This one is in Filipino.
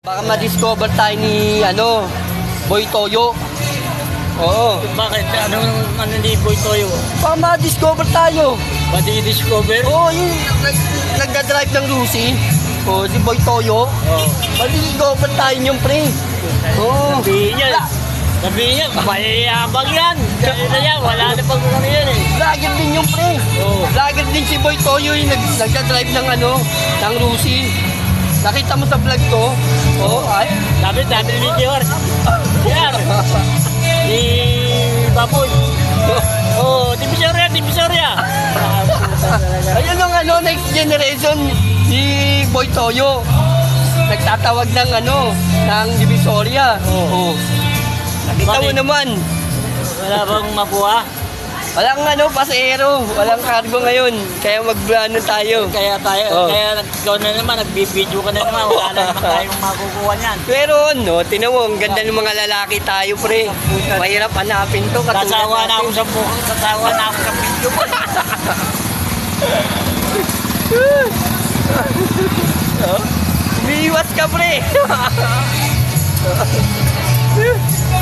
Baka ma-discover tayo ni, Boy Toyo. Oo. Bakit? Ano ni Boy Toyo? Baka ma-discover tayo. Ba't i-discover? Oo, yung nagdadrive ng Lucy. Oo, si Boy Toyo. Oo. Ma-discover tayo yung pre. Oo. Sabihin niya, mayayabang yan. Sabi na yan, wala na pag ano yan eh. Vlogger din yung pre. Oo. Vlogger din si Boy Toyo yung nagdadrive ng ng Lucy. Nakita mo sa vlog to? Oo, ay. Sabi ni Dior. Yan. Ni Baboy. Oh, Divisoria. Ayun ang next generation si Boy Toyo. Nagtatawag ng ng Divisoria. Oo. Nakita mo Bakit? naman. Wala bang mabuha? Walang pasahero, walang cargo ngayon. Kaya mag-ano tayo. Kaya Oo. ikaw na naman, nagbibideo ka na naman. Wala na naman tayong makukuha niyan. Pero tinan mo, ang ganda ng mga lalaki tayo, pre. Mahirap hanapin to. katulad Sasawa na ako natin. sa buka, sasawa na ako sa video mo. Umiiwas ka, pre.